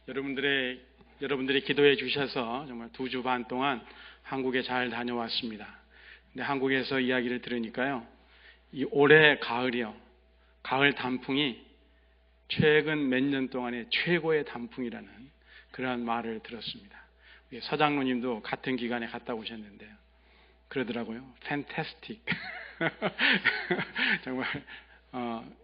여러분들이 기도해 주셔서 정말 2주 반 동안 한국에 잘 다녀왔습니다. 근데 한국에서 이야기를 들으니까요, 이 올해 가을이요, 가을 단풍이 최근 몇 년 동안의 최고의 단풍이라는 그런 말을 들었습니다. 서장로님도 같은 기간에 갔다 오셨는데요, 그러더라고요. Fantastic. 정말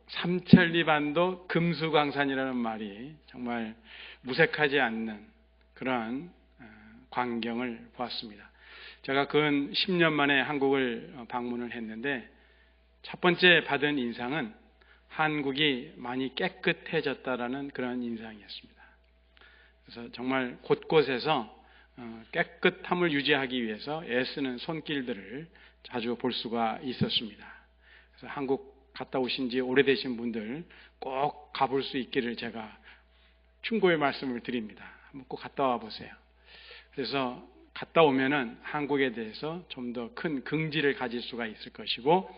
삼천리반도 금수강산이라는 말이 정말 무색하지 않는 그러한 광경을 보았습니다. 제가 근 10년 만에 한국을 방문을 했는데 첫 번째 받은 인상은 한국이 많이 깨끗해졌다라는 그런 인상이었습니다. 그래서 정말 곳곳에서 깨끗함을 유지하기 위해서 애쓰는 손길들을 자주 볼 수가 있었습니다. 그래서 한국 갔다 오신 지 오래되신 분들 꼭 가볼 수 있기를 제가 충고의 말씀을 드립니다. 한번 꼭 갔다 와 보세요. 그래서 갔다 오면은 한국에 대해서 좀 더 큰 긍지를 가질 수가 있을 것이고,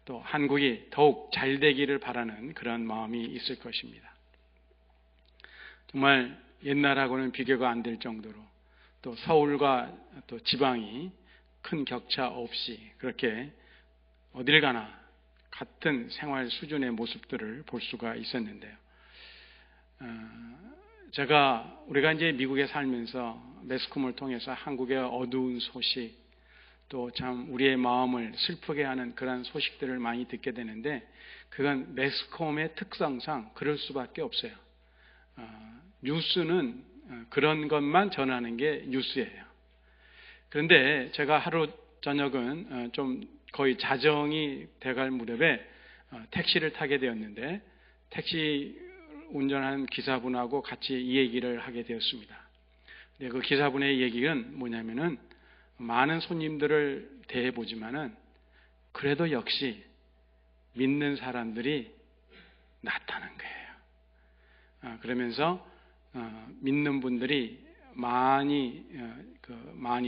또 한국이 더욱 잘 되기를 바라는 그런 마음이 있을 것입니다. 정말 옛날하고는 비교가 안 될 정도로 또 서울과 또 지방이 큰 격차 없이 그렇게 어딜 가나 같은 생활 수준의 모습들을 볼 수가 있었는데요. 우리가 이제 미국에 살면서 매스컴을 통해서 한국의 어두운 소식, 또 참 우리의 마음을 슬프게 하는 그런 소식들을 많이 듣게 되는데, 그건 매스컴의 특성상 그럴 수밖에 없어요. 뉴스는 그런 것만 전하는 게 뉴스예요. 그런데 제가 하루 저녁은 좀 거의 자정이 돼갈 무렵에 택시를 타게 되었는데, 택시 운전하는 기사분하고 같이 이 얘기를 하게 되었습니다. 근데 그 기사분의 얘기는 뭐냐면은, 많은 손님들을 대해보지만은 그래도 역시 믿는 사람들이 낫다는 거예요. 그러면서 믿는 분들이 많이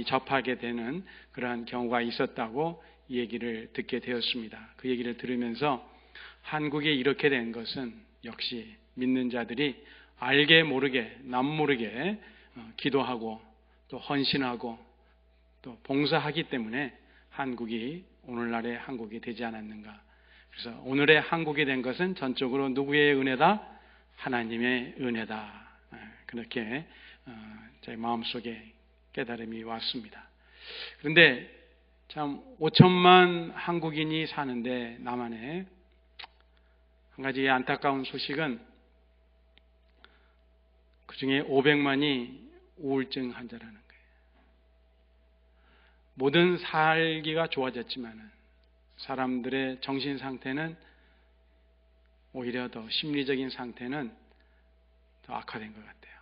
접하게 되는 그러한 경우가 있었다고 얘기를 듣게 되었습니다. 그 얘기를 들으면서 한국이 이렇게 된 것은 역시 믿는 자들이 알게 모르게 남모르게 기도하고 또 헌신하고 또 봉사하기 때문에 한국이 오늘날의 한국이 되지 않았는가. 그래서 오늘의 한국이 된 것은 전적으로 누구의 은혜다? 하나님의 은혜다. 그렇게 제 마음속에 깨달음이 왔습니다. 그런데 참 5천만 한국인이 사는데 남한에 한 가지 안타까운 소식은, 그 중에 500만이 우울증 환자라는 거예요. 모든 살기가 좋아졌지만 사람들의 정신 상태는 오히려 더 심리적인 상태는 더 악화된 것 같아요.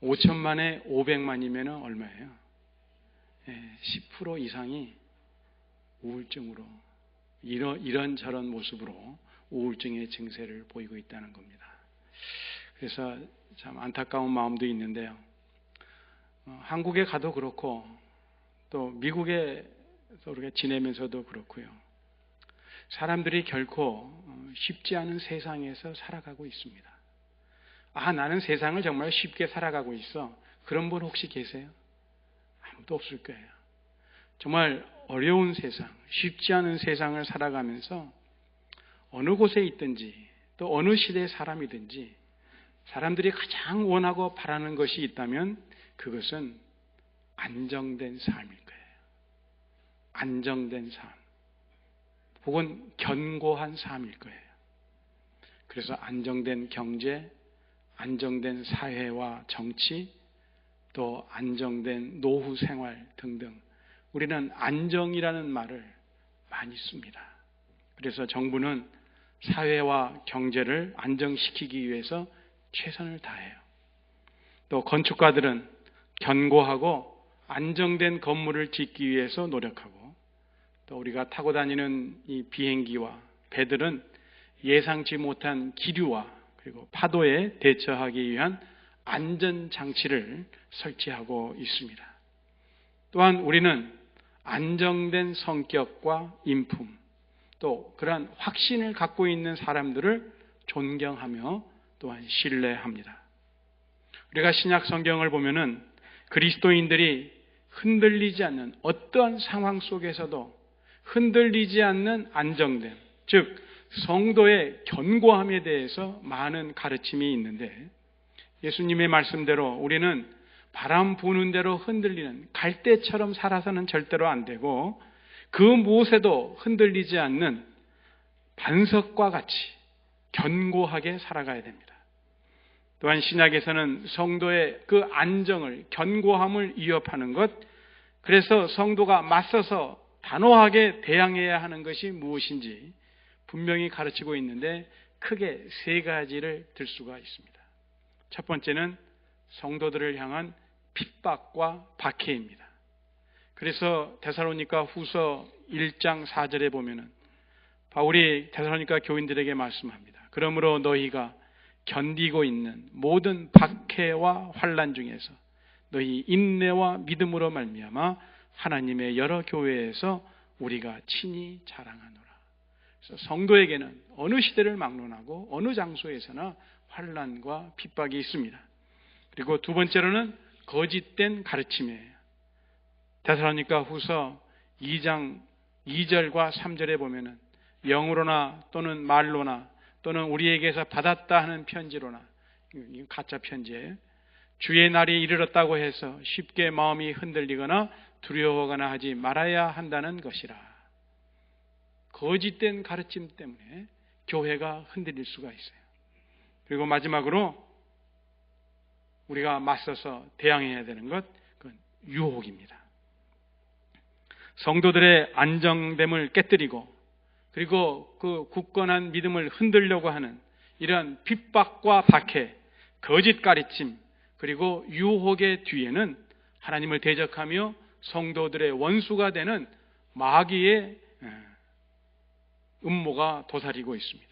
5천만에 500만이면 얼마예요? 10% 이상이 우울증으로 이런저런 모습으로 우울증의 증세를 보이고 있다는 겁니다. 그래서 참 안타까운 마음도 있는데요. 한국에 가도 그렇고 또 미국에 우리가 지내면서도 그렇고요. 사람들이 결코 쉽지 않은 세상에서 살아가고 있습니다. 나는 세상을 정말 쉽게 살아가고 있어. 그런 분 혹시 계세요? 아무도 없을 거예요. 정말 어려운 세상, 쉽지 않은 세상을 살아가면서 어느 곳에 있든지 또 어느 시대의 사람이든지 사람들이 가장 원하고 바라는 것이 있다면 그것은 안정된 삶일 거예요. 안정된 삶, 혹은 견고한 삶일 거예요. 그래서 안정된 경제, 안정된 사회와 정치, 또 안정된 노후 생활 등등, 우리는 안정이라는 말을 많이 씁니다. 그래서 정부는 사회와 경제를 안정시키기 위해서 최선을 다해요. 또 건축가들은 견고하고 안정된 건물을 짓기 위해서 노력하고, 또 우리가 타고 다니는 이 비행기와 배들은 예상치 못한 기류와 그리고 파도에 대처하기 위한 안전장치를 설치하고 있습니다. 또한 우리는 안정된 성격과 인품, 또 그러한 확신을 갖고 있는 사람들을 존경하며 또한 신뢰합니다. 우리가 신약 성경을 보면은 그리스도인들이 흔들리지 않는 어떠한 상황 속에서도 흔들리지 않는 안정됨, 즉 성도의 견고함에 대해서 많은 가르침이 있는데 예수님의 말씀대로 우리는 바람 부는 대로 흔들리는 갈대처럼 살아서는 절대로 안 되고 그 무엇에도 흔들리지 않는 반석과 같이 견고하게 살아가야 됩니다. 또한 신약에서는 성도의 그 안정을, 견고함을 위협하는 것, 그래서 성도가 맞서서 단호하게 대항해야 하는 것이 무엇인지 분명히 가르치고 있는데 크게 세 가지를 들 수가 있습니다. 첫 번째는 성도들을 향한 핍박과 박해입니다. 그래서 데살로니가 후서 1장 4절에 보면은 바울이 데살로니가 교인들에게 말씀합니다. 그러므로 너희가 견디고 있는 모든 박해와 환난 중에서 너희 인내와 믿음으로 말미암아 하나님의 여러 교회에서 우리가 친히 자랑하노라. 그래서 성도에게는 어느 시대를 막론하고 어느 장소에서나 환난과 핍박이 있습니다. 그리고 두 번째로는 거짓된 가르침이에요. 데살로니가 후서 2장 2절과 3절에 보면은 영으로나 또는 말로나 또는 우리에게서 받았다 하는 편지로나, 가짜 편지예요. 주의 날이 이르렀다고 해서 쉽게 마음이 흔들리거나 두려워하거나 하지 말아야 한다는 것이라. 거짓된 가르침 때문에 교회가 흔들릴 수가 있어요. 그리고 마지막으로 우리가 맞서서 대항해야 되는 것, 그건 유혹입니다. 성도들의 안정됨을 깨뜨리고 그리고 그 굳건한 믿음을 흔들려고 하는 이런 핍박과 박해, 거짓 가르침, 그리고 유혹의 뒤에는 하나님을 대적하며 성도들의 원수가 되는 마귀의 음모가 도사리고 있습니다.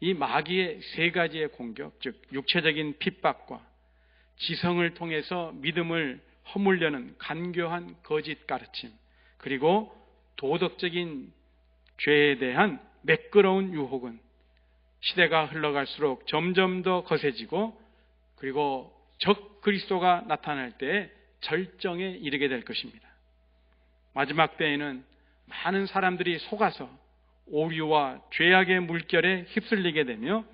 이 마귀의 세 가지의 공격, 즉 육체적인 핍박과 지성을 통해서 믿음을 허물려는 간교한 거짓 가르침, 그리고 도덕적인 죄에 대한 매끄러운 유혹은 시대가 흘러갈수록 점점 더 거세지고 그리고 적 그리스도가 나타날 때 절정에 이르게 될 것입니다. 마지막 때에는 많은 사람들이 속아서 오류와 죄악의 물결에 휩쓸리게 되며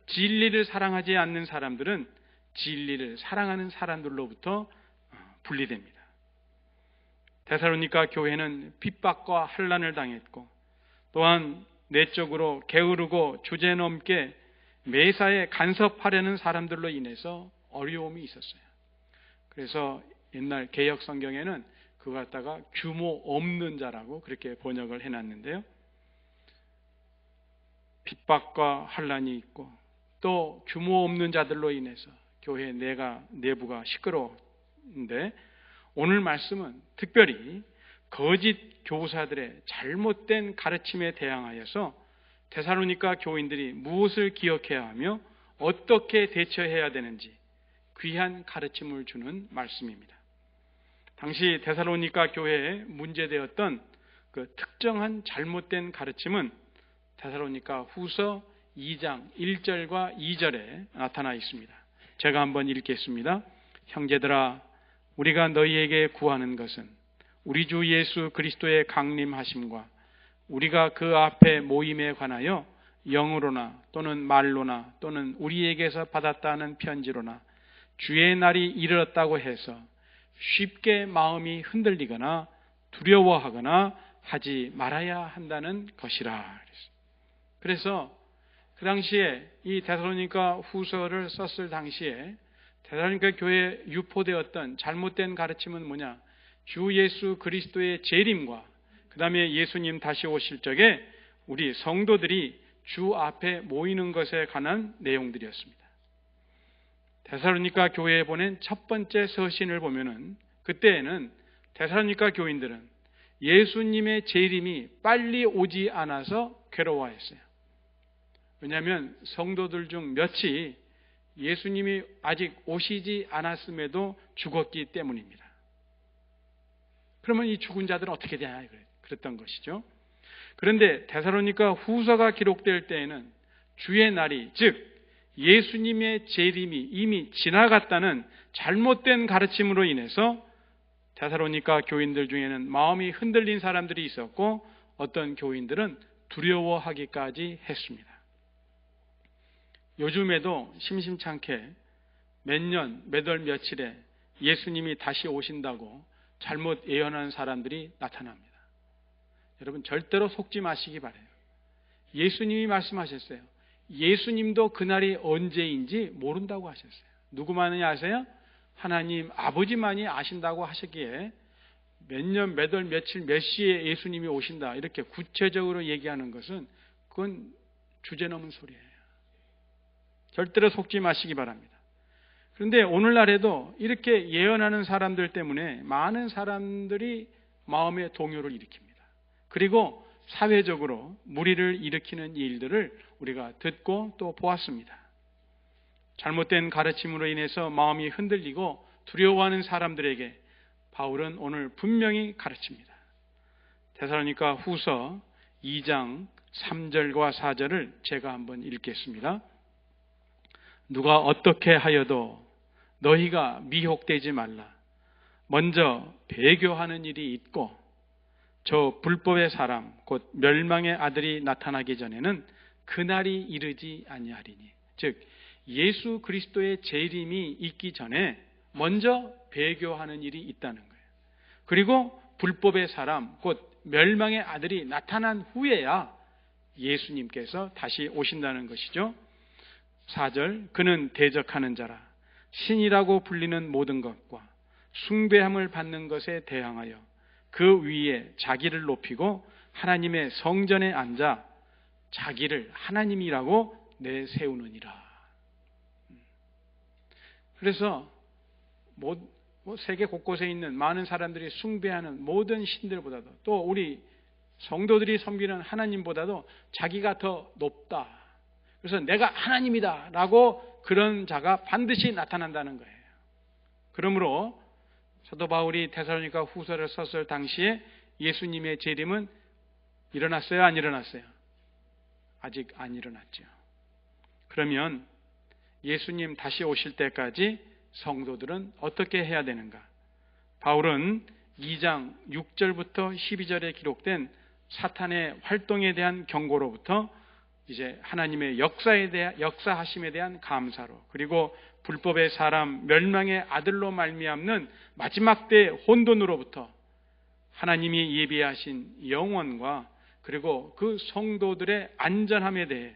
진리를 사랑하지 않는 사람들은 진리를 사랑하는 사람들로부터 분리됩니다. 데살로니가 교회는 핍박과 환난을 당했고 또한 내적으로 게으르고 주제넘게 매사에 간섭하려는 사람들로 인해서 어려움이 있었어요. 그래서 옛날 개역 성경에는 그거 갖다가 규모 없는 자라고 그렇게 번역을 해놨는데요. 핍박과 환난이 있고 또 규모 없는 자들로 인해서 교회 내부가 시끄러운데 오늘 말씀은 특별히 거짓 교사들의 잘못된 가르침에 대항하여서 데살로니가 교인들이 무엇을 기억해야 하며 어떻게 대처해야 되는지 귀한 가르침을 주는 말씀입니다. 당시 데살로니가 교회에 문제되었던 그 특정한 잘못된 가르침은 데살로니가 후서 2장 1절과 2절에 나타나 있습니다. 제가 한번 읽겠습니다. 형제들아, 우리가 너희에게 구하는 것은 우리 주 예수 그리스도의 강림하심과 우리가 그 앞에 모임에 관하여 영으로나 또는 말로나 또는 우리에게서 받았다는 편지로나 주의 날이 이르렀다고 해서 쉽게 마음이 흔들리거나 두려워하거나 하지 말아야 한다는 것이라. 그래서 그 당시에 이 데살로니가 후서를 썼을 당시에 데살로니가 교회에 유포되었던 잘못된 가르침은 뭐냐? 주 예수 그리스도의 재림과 그 다음에 예수님 다시 오실 적에 우리 성도들이 주 앞에 모이는 것에 관한 내용들이었습니다. 데살로니가 교회에 보낸 첫 번째 서신을 보면은 그때에는 데살로니가 교인들은 예수님의 재림이 빨리 오지 않아서 괴로워했어요. 왜냐하면 성도들 중 몇이 예수님이 아직 오시지 않았음에도 죽었기 때문입니다. 그러면 이 죽은 자들은 어떻게 되냐 그랬던 것이죠. 그런데 데살로니가 후서가 기록될 때에는 주의 날이, 즉 예수님의 재림이 이미 지나갔다는 잘못된 가르침으로 인해서 데살로니가 교인들 중에는 마음이 흔들린 사람들이 있었고 어떤 교인들은 두려워하기까지 했습니다. 요즘에도 심심찮게 몇 년, 몇 월, 며칠에 예수님이 다시 오신다고 잘못 예언하는 사람들이 나타납니다. 여러분 절대로 속지 마시기 바라요. 예수님이 말씀하셨어요. 예수님도 그날이 언제인지 모른다고 하셨어요. 누구만이 아세요? 하나님 아버지만이 아신다고 하셨기에 몇 년, 몇 월, 며칠, 몇 시에 예수님이 오신다 이렇게 구체적으로 얘기하는 것은 그건 주제넘은 소리예요. 절대로 속지 마시기 바랍니다. 그런데 오늘날에도 이렇게 예언하는 사람들 때문에 많은 사람들이 마음의 동요를 일으킵니다. 그리고 사회적으로 무리를 일으키는 일들을 우리가 듣고 또 보았습니다. 잘못된 가르침으로 인해서 마음이 흔들리고 두려워하는 사람들에게 바울은 오늘 분명히 가르칩니다. 데살로니가 후서 2장 3절과 4절을 제가 한번 읽겠습니다. 누가 어떻게 하여도 너희가 미혹되지 말라. 먼저 배교하는 일이 있고 저 불법의 사람 곧 멸망의 아들이 나타나기 전에는 그날이 이르지 아니하리니. 즉 예수 그리스도의 재림이 있기 전에 먼저 배교하는 일이 있다는 거예요. 그리고 불법의 사람 곧 멸망의 아들이 나타난 후에야 예수님께서 다시 오신다는 것이죠. 4절 그는 대적하는 자라 신이라고 불리는 모든 것과 숭배함을 받는 것에 대항하여 그 위에 자기를 높이고 하나님의 성전에 앉아 자기를 하나님이라고 내세우느니라. 그래서 세계 곳곳에 있는 많은 사람들이 숭배하는 모든 신들보다도 또 우리 성도들이 섬기는 하나님보다도 자기가 더 높다. 그래서 내가 하나님이다 라고 그런 자가 반드시 나타난다는 거예요. 그러므로 사도 바울이 데살로니가 후서를 썼을 당시에 예수님의 재림은 일어났어요? 안 일어났어요? 아직 안 일어났죠. 그러면 예수님 다시 오실 때까지 성도들은 어떻게 해야 되는가? 바울은 2장 6절부터 12절에 기록된 사탄의 활동에 대한 경고로부터 이제 하나님의 역사하심에 대한 감사로 그리고 불법의 사람 멸망의 아들로 말미암는 마지막 때 혼돈으로부터 하나님이 예비하신 영원과 그리고 그 성도들의 안전함에 대해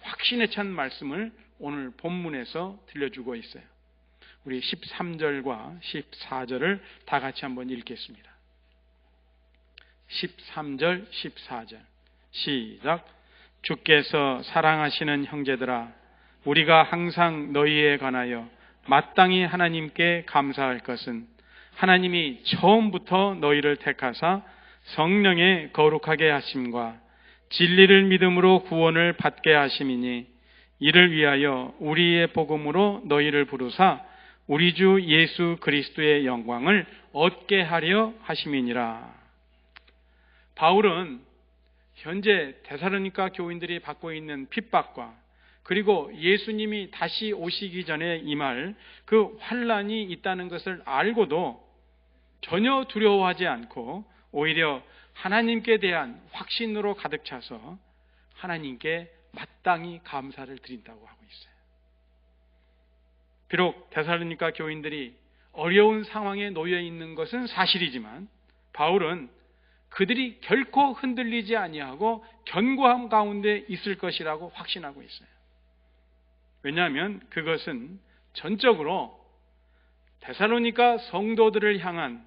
확신에 찬 말씀을 오늘 본문에서 들려주고 있어요. 우리 13절과 14절을 다 같이 한번 읽겠습니다. 13절, 14절 시작. 주께서 사랑하시는 형제들아 우리가 항상 너희에 관하여 마땅히 하나님께 감사할 것은 하나님이 처음부터 너희를 택하사 성령의 거룩하게 하심과 진리를 믿음으로 구원을 받게 하심이니 이를 위하여 우리의 복음으로 너희를 부르사 우리 주 예수 그리스도의 영광을 얻게 하려 하심이니라. 바울은 현재 데살로니가 교인들이 받고 있는 핍박과 그리고 예수님이 다시 오시기 전에 임할 그 환난이 있다는 것을 알고도 전혀 두려워하지 않고 오히려 하나님께 대한 확신으로 가득 차서 하나님께 마땅히 감사를 드린다고 하고 있어요. 비록 데살로니가 교인들이 어려운 상황에 놓여 있는 것은 사실이지만 바울은 그들이 결코 흔들리지 아니하고 견고함 가운데 있을 것이라고 확신하고 있어요. 왜냐하면 그것은 전적으로 데살로니가 성도들을 향한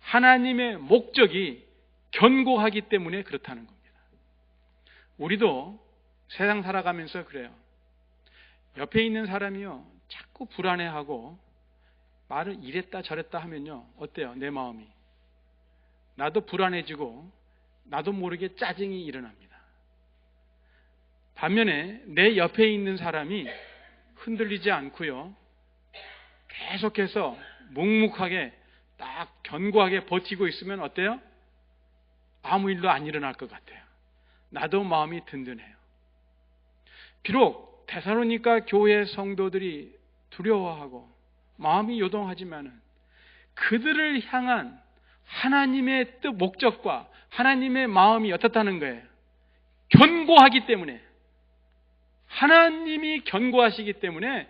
하나님의 목적이 견고하기 때문에 그렇다는 겁니다. 우리도 세상 살아가면서 그래요. 옆에 있는 사람이요 자꾸 불안해하고 말을 이랬다 저랬다 하면요 어때요? 내 마음이 나도 불안해지고 나도 모르게 짜증이 일어납니다. 반면에 내 옆에 있는 사람이 흔들리지 않고요 계속해서 묵묵하게 딱 견고하게 버티고 있으면 어때요? 아무 일도 안 일어날 것 같아요. 나도 마음이 든든해요. 비록 데살로니가 교회 성도들이 두려워하고 마음이 요동하지만은 그들을 향한 하나님의 뜻, 목적과 하나님의 마음이 어떻다는 거예요? 견고하기 때문에, 하나님이 견고하시기 때문에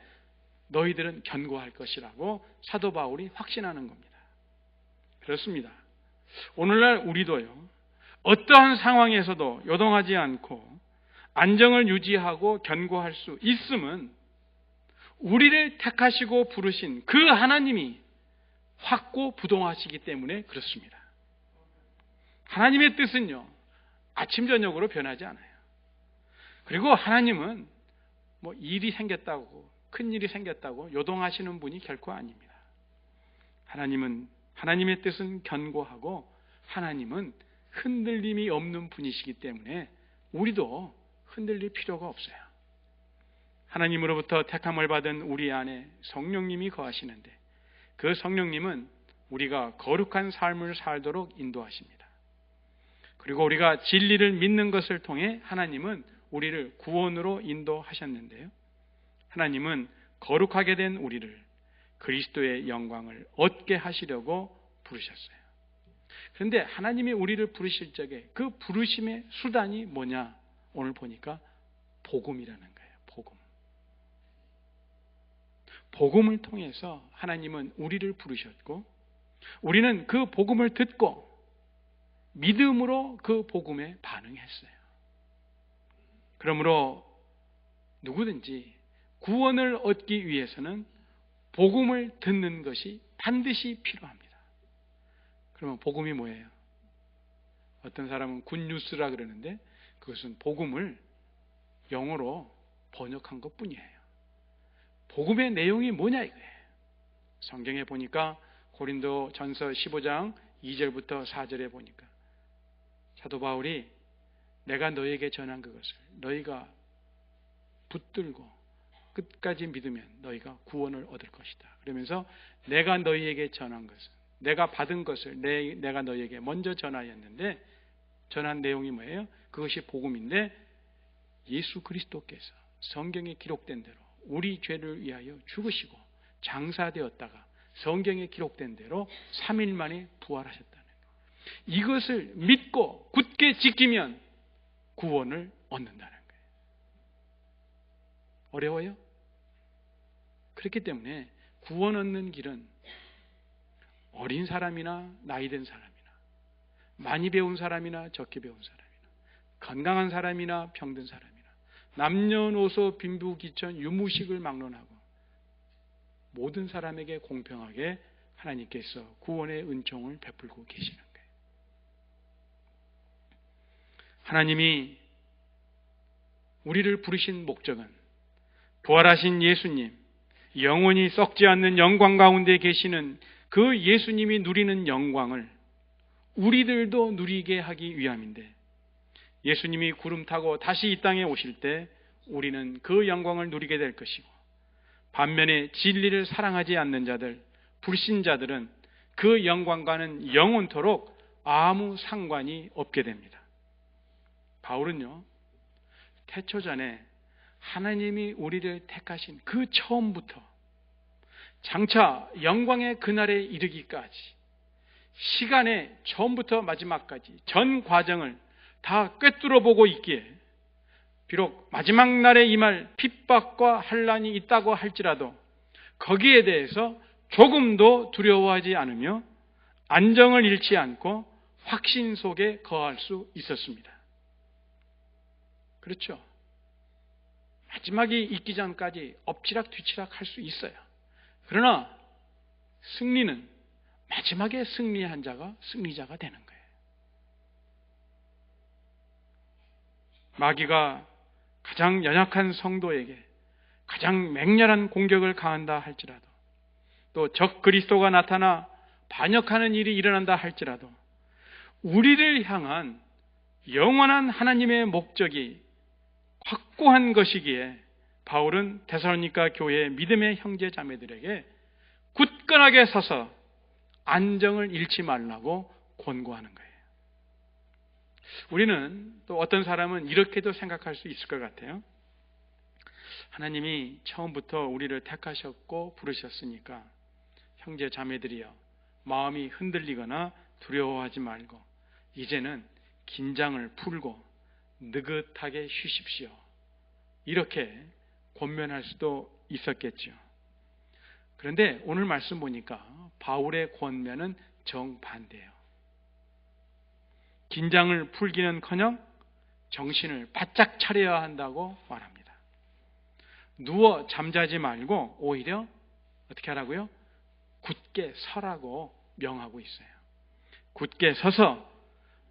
너희들은 견고할 것이라고 사도 바울이 확신하는 겁니다. 그렇습니다. 오늘날 우리도요, 어떠한 상황에서도 요동하지 않고 안정을 유지하고 견고할 수 있음은 우리를 택하시고 부르신 그 하나님이 확고부동하시기 때문에 그렇습니다. 하나님의 뜻은요, 아침 저녁으로 변하지 않아요. 그리고 하나님은 뭐 일이 생겼다고, 큰 일이 생겼다고 요동하시는 분이 결코 아닙니다. 하나님의 뜻은 견고하고 하나님은 흔들림이 없는 분이시기 때문에 우리도 흔들릴 필요가 없어요. 하나님으로부터 택함을 받은 우리 안에 성령님이 거하시는데 그 성령님은 우리가 거룩한 삶을 살도록 인도하십니다. 그리고 우리가 진리를 믿는 것을 통해 하나님은 우리를 구원으로 인도하셨는데요. 하나님은 거룩하게 된 우리를 그리스도의 영광을 얻게 하시려고 부르셨어요. 그런데 하나님이 우리를 부르실 적에 그 부르심의 수단이 뭐냐? 오늘 보니까 복음이라는 거예요. 복음을 통해서 하나님은 우리를 부르셨고 우리는 그 복음을 듣고 믿음으로 그 복음에 반응했어요. 그러므로 누구든지 구원을 얻기 위해서는 복음을 듣는 것이 반드시 필요합니다. 그러면 복음이 뭐예요? 어떤 사람은 굿뉴스라 그러는데 그것은 복음을 영어로 번역한 것뿐이에요. 복음의 내용이 뭐냐 이거예요. 성경에 보니까 고린도 전서 15장 2절부터 4절에 보니까 사도 바울이 내가 너에게 전한 그것을 너희가 붙들고 끝까지 믿으면 너희가 구원을 얻을 것이다. 그러면서 내가 너희에게 전한 것을, 내가 받은 것을 내가 너희에게 먼저 전하였는데 전한 내용이 뭐예요? 그것이 복음인데 예수 그리스도께서 성경에 기록된 대로 우리 죄를 위하여 죽으시고 장사되었다가 성경에 기록된 대로 3일 만에 부활하셨다는 거예요. 이것을 믿고 굳게 지키면 구원을 얻는다는 거예요. 어려워요? 그렇기 때문에 구원 얻는 길은 어린 사람이나 나이 든 사람이나 많이 배운 사람이나 적게 배운 사람이나 건강한 사람이나 병든 사람이나 남녀노소 빈부귀천 유무식을 막론하고 모든 사람에게 공평하게 하나님께서 구원의 은총을 베풀고 계시는 거예요. 하나님이 우리를 부르신 목적은 부활하신 예수님, 영원히 썩지 않는 영광 가운데 계시는 그 예수님이 누리는 영광을 우리들도 누리게 하기 위함인데 예수님이 구름 타고 다시 이 땅에 오실 때 우리는 그 영광을 누리게 될 것이고 반면에 진리를 사랑하지 않는 자들, 불신자들은 그 영광과는 영원토록 아무 상관이 없게 됩니다. 바울은요, 태초전에 하나님이 우리를 택하신 그 처음부터 장차 영광의 그날에 이르기까지 시간의 처음부터 마지막까지 전 과정을 다 꿰뚫어 보고 있기에 비록 마지막 날에 임할 핍박과 환난이 있다고 할지라도 거기에 대해서 조금도 두려워하지 않으며 안정을 잃지 않고 확신 속에 거할 수 있었습니다. 그렇죠? 마지막이 있기 전까지 엎치락 뒤치락 할 수 있어요. 그러나 승리는 마지막에 승리한 자가 승리자가 되는 거예요. 마귀가 가장 연약한 성도에게 가장 맹렬한 공격을 가한다 할지라도 또 적 그리스도가 나타나 반역하는 일이 일어난다 할지라도 우리를 향한 영원한 하나님의 목적이 확고한 것이기에 바울은 데살로니가 교회의 믿음의 형제 자매들에게 굳건하게 서서 안정을 잃지 말라고 권고하는 거예요. 우리는 또 어떤 사람은 이렇게도 생각할 수 있을 것 같아요. 하나님이 처음부터 우리를 택하셨고 부르셨으니까 형제 자매들이여, 마음이 흔들리거나 두려워하지 말고 이제는 긴장을 풀고 느긋하게 쉬십시오. 이렇게 권면할 수도 있었겠죠. 그런데 오늘 말씀 보니까 바울의 권면은 정반대예요. 긴장을 풀기는커녕 정신을 바짝 차려야 한다고 말합니다. 누워 잠자지 말고 오히려 어떻게 하라고요? 굳게 서라고 명하고 있어요. 굳게 서서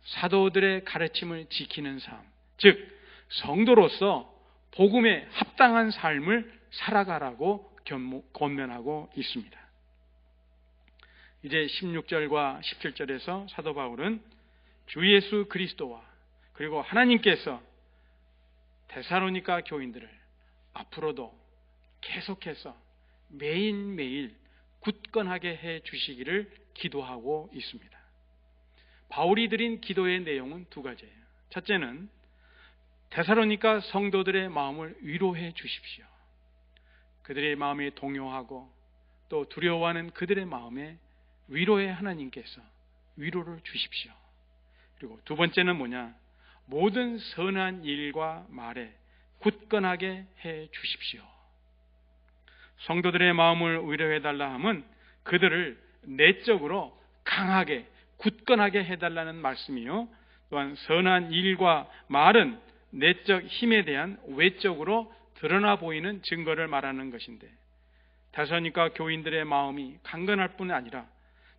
사도들의 가르침을 지키는 삶, 즉 성도로서 복음에 합당한 삶을 살아가라고 권면하고 있습니다. 이제 16절과 17절에서 사도 바울은 주 예수 그리스도와 그리고 하나님께서 데살로니가 교인들을 앞으로도 계속해서 매일매일 굳건하게 해 주시기를 기도하고 있습니다. 바울이 드린 기도의 내용은 두 가지예요. 첫째는 데살로니가 성도들의 마음을 위로해 주십시오. 그들의 마음이 동요하고 또 두려워하는 그들의 마음에 위로의 하나님께서 위로를 주십시오. 그리고 두 번째는 뭐냐? 모든 선한 일과 말에 굳건하게 해 주십시오. 성도들의 마음을 위로해달라 함은 그들을 내적으로 강하게 굳건하게 해달라는 말씀이요, 또한 선한 일과 말은 내적 힘에 대한 외적으로 드러나 보이는 증거를 말하는 것인데, 데살로니가 교인들의 마음이 강건할 뿐 아니라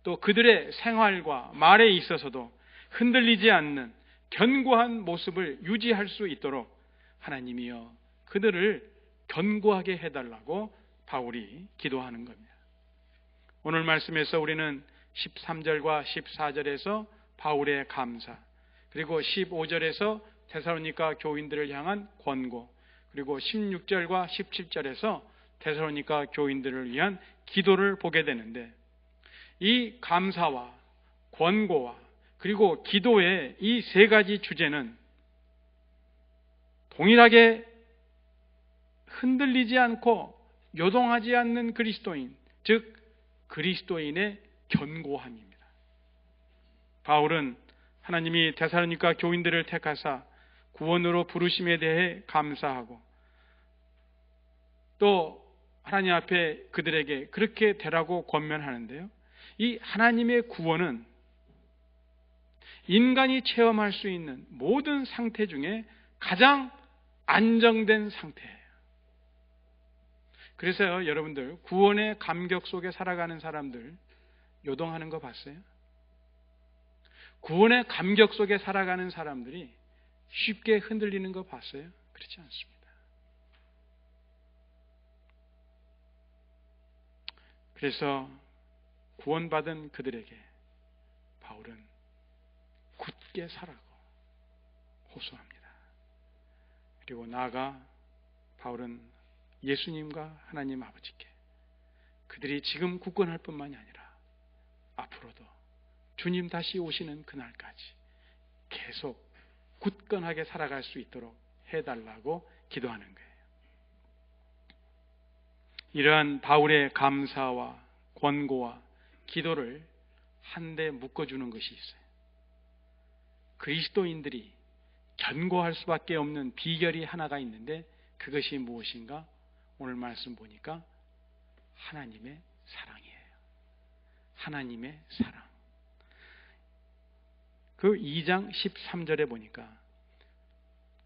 또 그들의 생활과 말에 있어서도 흔들리지 않는 견고한 모습을 유지할 수 있도록 하나님이여 그들을 견고하게 해달라고 바울이 기도하는 겁니다. 오늘 말씀에서 우리는 13절과 14절에서 바울의 감사, 그리고 15절에서 데살로니가 교인들을 향한 권고, 그리고 16절과 17절에서 데살로니가 교인들을 위한 기도를 보게 되는데, 이 감사와 권고와 그리고 기도의 이 세 가지 주제는 동일하게 흔들리지 않고 요동하지 않는 그리스도인, 즉 그리스도인의 견고함입니다. 바울은 하나님이 데살로니가 교인들을 택하사 구원으로 부르심에 대해 감사하고 또 하나님 앞에 그들에게 그렇게 되라고 권면하는데요, 이 하나님의 구원은 인간이 체험할 수 있는 모든 상태 중에 가장 안정된 상태예요. 그래서 여러분들 구원의 감격 속에 살아가는 사람들 요동하는 거 봤어요? 구원의 감격 속에 살아가는 사람들이 쉽게 흔들리는 거 봤어요? 그렇지 않습니다. 그래서 구원받은 그들에게 바울은 굳게 살라고 호소합니다. 그리고 나아가 바울은 예수님과 하나님 아버지께 그들이 지금 굳건할 뿐만이 아니라 앞으로도 주님 다시 오시는 그날까지 계속 굳건하게 살아갈 수 있도록 해달라고 기도하는 거예요. 이러한 바울의 감사와 권고와 기도를 한데 묶어주는 것이 있어요. 그리스도인들이 견고할 수밖에 없는 비결이 하나가 있는데 그것이 무엇인가? 오늘 말씀 보니까 하나님의 사랑이에요. 하나님의 사랑. 그 2장 13절에 보니까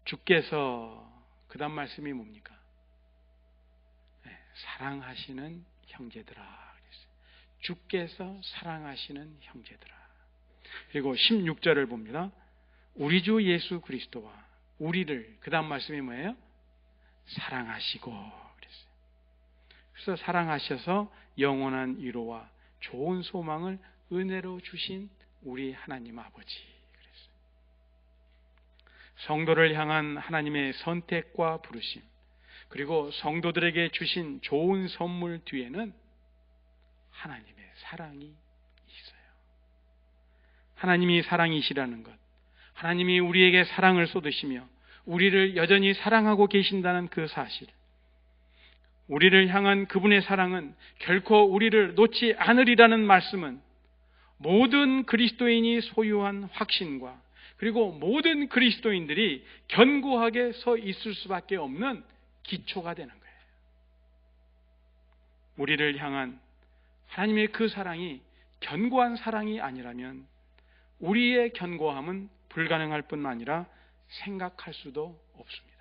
주께서 그 다음 말씀이 뭡니까? 사랑하시는 형제들아 그랬어요. 주께서 사랑하시는 형제들아. 그리고 16절을 봅니다. 우리 주 예수 그리스도와 우리를, 그 다음 말씀이 뭐예요? 사랑하시고 그랬어요. 그래서 사랑하셔서 영원한 위로와 좋은 소망을 은혜로 주신 우리 하나님 아버지 그랬어요. 성도를 향한 하나님의 선택과 부르심, 그리고 성도들에게 주신 좋은 선물 뒤에는 하나님의 사랑이 있어요. 하나님이 사랑이시라는 것, 하나님이 우리에게 사랑을 쏟으시며 우리를 여전히 사랑하고 계신다는 그 사실, 우리를 향한 그분의 사랑은 결코 우리를 놓지 않으리라는 말씀은 모든 그리스도인이 소유한 확신과 그리고 모든 그리스도인들이 견고하게 서 있을 수밖에 없는 기초가 되는 거예요. 우리를 향한 하나님의 그 사랑이 견고한 사랑이 아니라면 우리의 견고함은 불가능할 뿐만 아니라 생각할 수도 없습니다.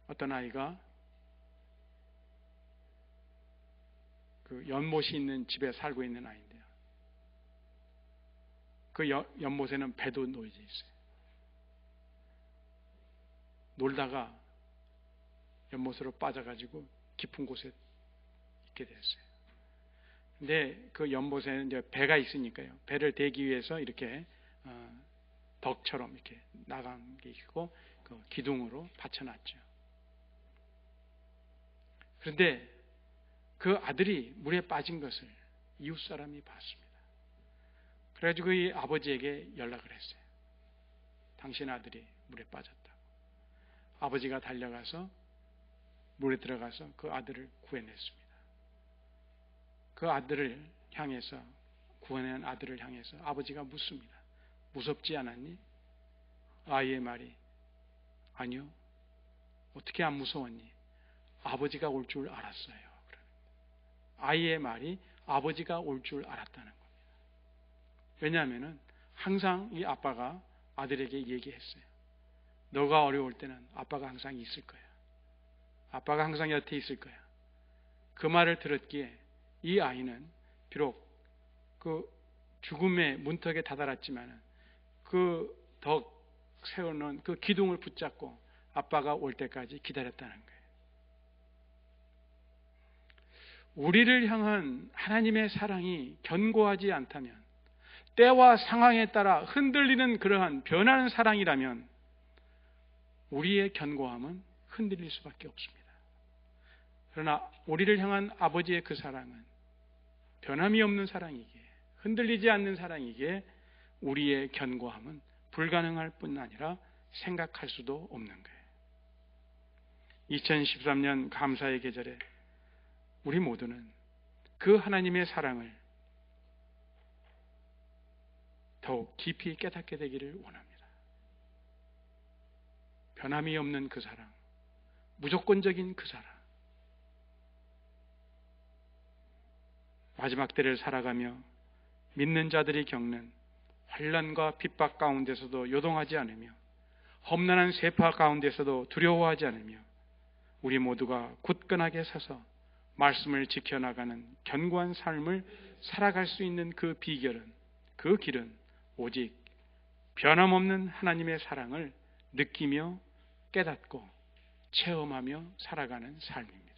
어떤 아이가 그 연못이 있는 집에 살고 있는 아이인데요. 그 연못에는 배도 놓여져 있어요. 놀다가 연못으로 빠져가지고 깊은 곳에 있게 됐어요. 근데 그 연못에는 이제 배가 있으니까요. 배를 대기 위해서 이렇게 덕처럼 이렇게 나간 게 있고 그 기둥으로 받쳐놨죠. 그런데 그 아들이 물에 빠진 것을 이웃 사람이 봤습니다. 그래가지고 이 아버지에게 연락을 했어요. 당신 아들이 물에 빠졌다고. 아버지가 달려가서 물에 들어가서 그 아들을 구해냈습니다. 그 아들을 향해서, 구원한 아들을 향해서 아버지가 묻습니다. 무섭지 않았니? 아이의 말이 아니요. 어떻게 안 무서웠니? 아버지가 올 줄 알았어요. 아이의 말이 아버지가 올 줄 알았다는 겁니다. 왜냐하면 항상 이 아빠가 아들에게 얘기했어요. 너가 어려울 때는 아빠가 항상 있을 거야. 아빠가 항상 곁에 있을 거야. 그 말을 들었기에 이 아이는 비록 그 죽음의 문턱에 다다랐지만 그 덕 세우는 그 기둥을 붙잡고 아빠가 올 때까지 기다렸다는 거예요. 우리를 향한 하나님의 사랑이 견고하지 않다면, 때와 상황에 따라 흔들리는 그러한 변하는 사랑이라면 우리의 견고함은 흔들릴 수밖에 없습니다. 그러나 우리를 향한 아버지의 그 사랑은 변함이 없는 사랑이기에, 흔들리지 않는 사랑이기에 우리의 견고함은 불가능할 뿐 아니라 생각할 수도 없는 거예요. 2013년 감사의 계절에 우리 모두는 그 하나님의 사랑을 더욱 깊이 깨닫게 되기를 원합니다. 변함이 없는 그 사랑, 무조건적인 그 사랑. 마지막 때를 살아가며 믿는 자들이 겪는 환난과 핍박 가운데서도 요동하지 않으며 험난한 세파 가운데서도 두려워하지 않으며 우리 모두가 굳건하게 서서 말씀을 지켜나가는 견고한 삶을 살아갈 수 있는 그 비결은, 그 길은 오직 변함없는 하나님의 사랑을 느끼며 깨닫고 체험하며 살아가는 삶입니다.